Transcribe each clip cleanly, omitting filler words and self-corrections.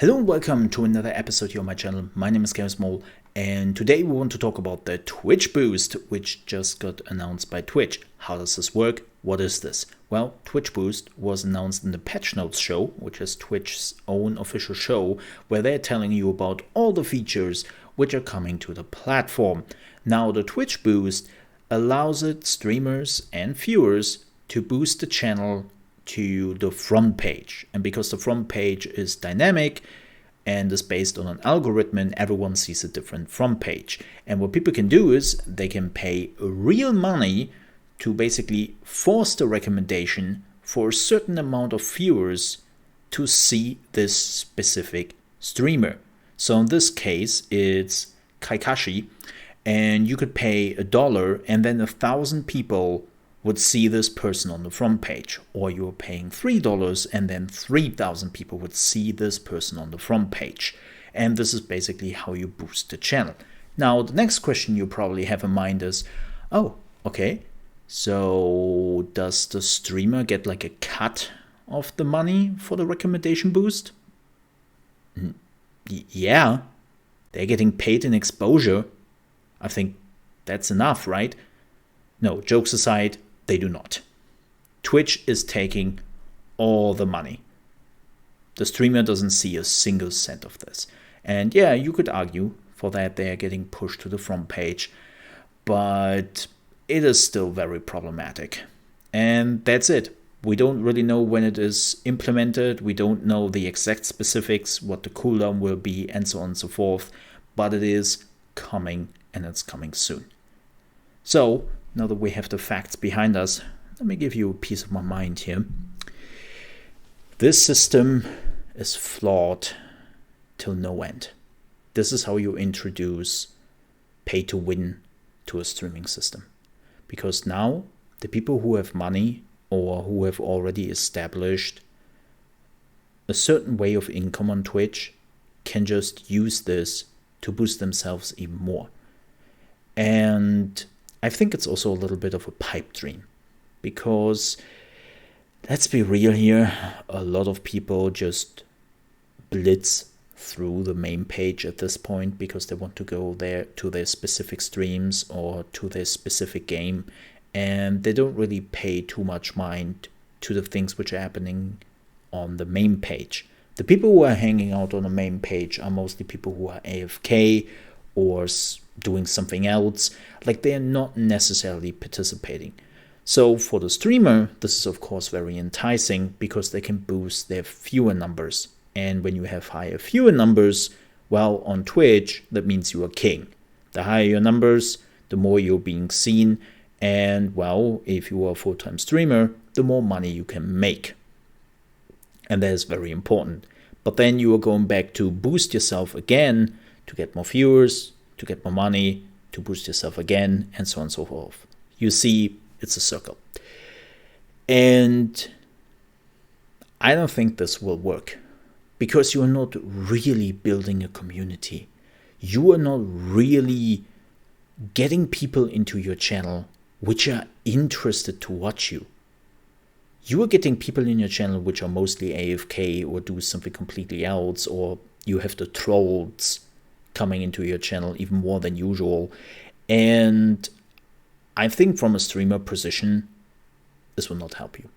Hello and welcome to another episode here on my channel. My name is ChaosMole, and today we want to talk about the Twitch Boost, which just got announced by Twitch. How does this work? What is this? Well, Twitch Boost was announced in the Patch Notes show, which is Twitch's own official show, where they're telling you about all the features which are coming to the platform. Now, the Twitch Boost allows streamers and viewers to boost the channel to the front page, and because the front page is dynamic and is based on an algorithm, everyone sees a different front page. And what people can do is they can pay real money to basically force the recommendation for a certain amount of viewers to see this specific streamer. So in this case it's Kaikashi, and you could pay $1 and then 1,000 people would see this person on the front page, or you're paying $3 and then 3,000 people would see this person on the front page. And this is basically how you boost the channel. Now, the next question you probably have in mind is, oh, okay, so does the streamer get like a cut of the money for the recommendation boost? Yeah, they're getting paid in exposure. I think that's enough, right? No, jokes aside, they do not. Twitch is taking all the money. The streamer doesn't see a single cent of this. And yeah, you could argue for that they're getting pushed to the front page, but it is still very problematic. And that's it. We don't really know when it is implemented. We don't know the exact specifics, what the cooldown will be, and so on and so forth. But it is coming, and it's coming soon. So, now that we have the facts behind us, let me give you a piece of my mind here. This system is flawed till no end. This is how you introduce pay to win to a streaming system. Because now the people who have money or who have already established a certain way of income on Twitch can just use this to boost themselves even more. And I think it's also a little bit of a pipe dream, because let's be real here, a lot of people just blitz through the main page at this point because they want to go there to their specific streams or to their specific game, and they don't really pay too much mind to the things which are happening on the main page. The people who are hanging out on the main page are mostly people who are AFK or doing something else, like they're not necessarily participating. So for the streamer, this is of course very enticing because they can boost their viewer numbers. And when you have higher viewer numbers, well, on Twitch, that means you are king. The higher your numbers, the more you're being seen. And well, if you are a full-time streamer, the more money you can make. And that is very important. But then you are going back to boost yourself again to get more viewers, to get more money, to boost yourself again, and so on and so forth. You see, it's a circle. And I don't think this will work, because you are not really building a community. You are not really getting people into your channel which are interested to watch you. You are getting people in your channel which are mostly AFK or do something completely else, or you have the trolls coming into your channel even more than usual. And I think from a streamer position, this will not help you.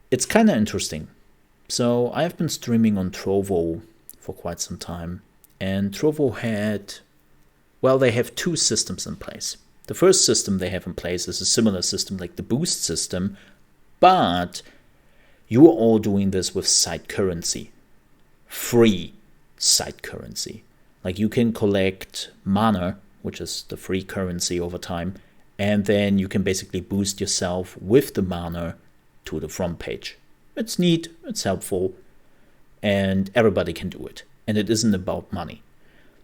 It's kind of interesting. So I've been streaming on Trovo for quite some time, and Trovo they have two systems in place. The first system they have in place is a similar system like the Boost system, but you are all doing this with site currency, free site currency. Like you can collect mana, which is the free currency over time, and then you can basically boost yourself with the mana to the front page. It's neat, it's helpful, and everybody can do it. And it isn't about money.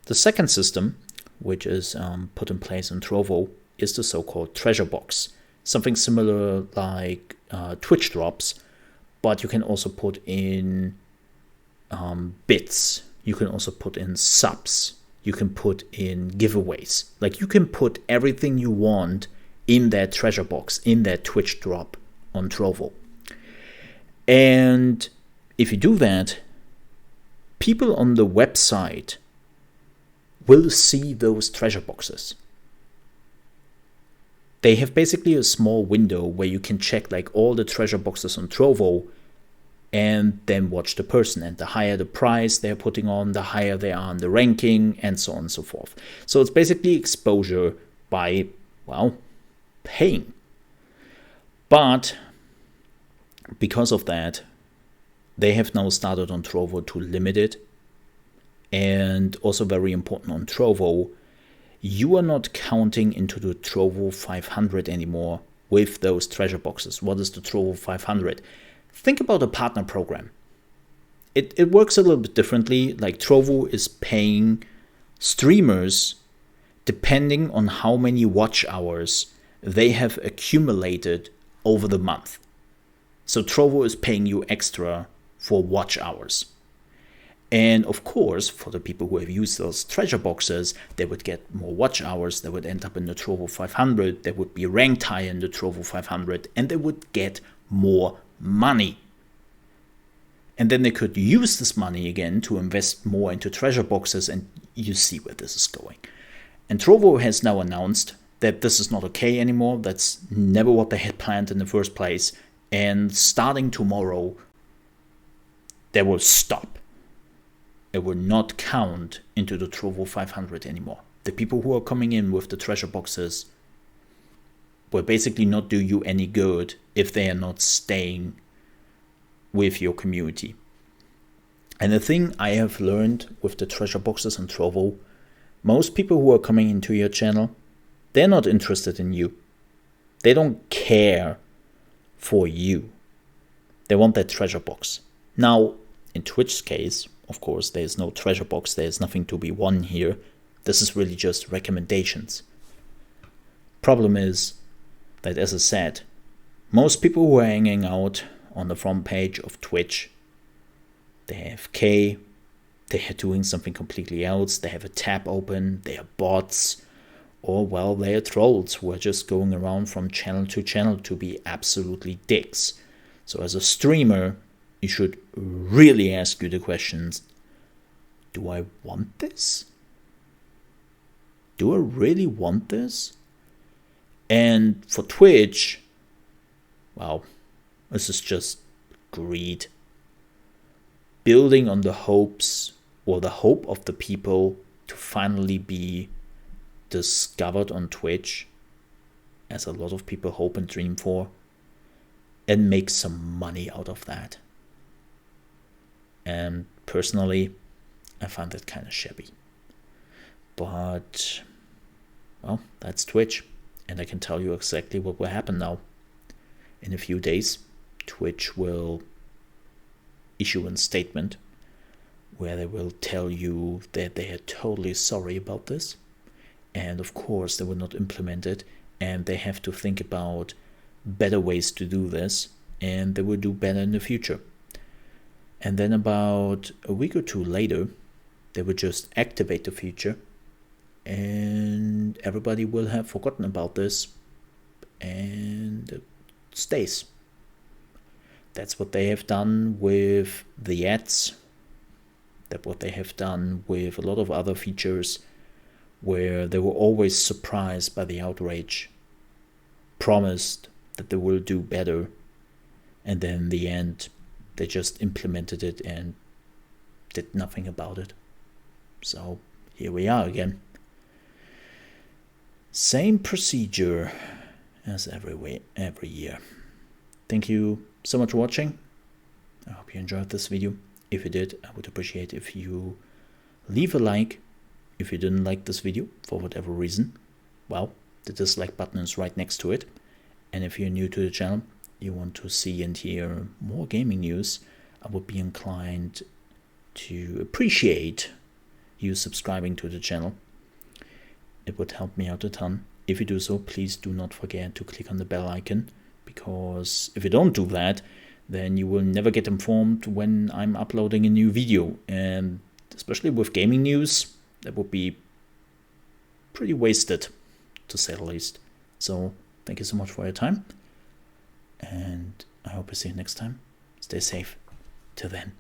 The second system, which is put in place in Trovo, is the so-called treasure box. Something similar like Twitch drops, but you can also put in bits. You can also put in subs. You can put in giveaways. Like you can put everything you want in that treasure box, in that Twitch drop on Trovo. And if you do that, people on the website will see those treasure boxes. They have basically a small window where you can check like all the treasure boxes on Trovo and then watch the person. And the higher the price they're putting on, the higher they are in the ranking, and so on and so forth. So it's basically exposure by, well, paying. But because of that, they have now started on Trovo to limit it. And also very important on Trovo, you are not counting into the Trovo 500 anymore with those treasure boxes. What is the Trovo 500? Think about a partner program. It works a little bit differently. Like Trovo is paying streamers depending on how many watch hours they have accumulated over the month. So Trovo is paying you extra for watch hours. And of course, for the people who have used those treasure boxes, they would get more watch hours, they would end up in the Trovo 500, they would be ranked higher in the Trovo 500, and they would get more money. And then they could use this money again to invest more into treasure boxes, and you see where this is going. And Trovo has now announced that this is not okay anymore. That's never what they had planned in the first place. And starting tomorrow, they will stop. It will not count into the Trovo 500 anymore. The people who are coming in with the treasure boxes will basically not do you any good if they are not staying with your community. And the thing I have learned with the treasure boxes on Trovo, most people who are coming into your channel, they're not interested in you. They don't care for you. They want that treasure box. Now, in Twitch's case, of course, there's no treasure box. There's nothing to be won here. This is really just recommendations. Problem is that, as I said, most people who are hanging out on the front page of Twitch, they're AFK, they are doing something completely else, they have a tab open, they are bots, or, well, they are trolls who are just going around from channel to channel to be absolutely dicks. So as a streamer, you should really ask you the questions, do I want this? Do I really want this? And for Twitch, well, this is just greed. Building on the hopes or the hope of the people to finally be discovered on Twitch, as a lot of people hope and dream for, and make some money out of that. And personally, I find that kind of shabby. But, well, that's Twitch. And I can tell you exactly what will happen now. In a few days, Twitch will issue a statement where they will tell you that they are totally sorry about this. And of course, they will not implement it. And they have to think about better ways to do this. And they will do better in the future. And then about a week or two later, they will just activate the feature and everybody will have forgotten about this and it stays. That's what they have done with the ads. That's what they have done with a lot of other features where they were always surprised by the outrage, promised that they will do better, and then in the end, they just implemented it and did nothing about it. So here we are again. Same procedure as every year. Thank you so much for watching. I hope you enjoyed this video. If you did, I would appreciate if you leave a like. If you didn't like this video for whatever reason, well, the dislike button is right next to it. And if you're new to the channel, you want to see and hear more gaming news, I would be inclined to appreciate you subscribing to the channel. It would help me out a ton. If you do so, please do not forget to click on the bell icon, because if you don't do that, then you will never get informed when I'm uploading a new video. And especially with gaming news, that would be pretty wasted, to say the least. So thank you so much for your time. And I hope to see you next time. Stay safe. Till then.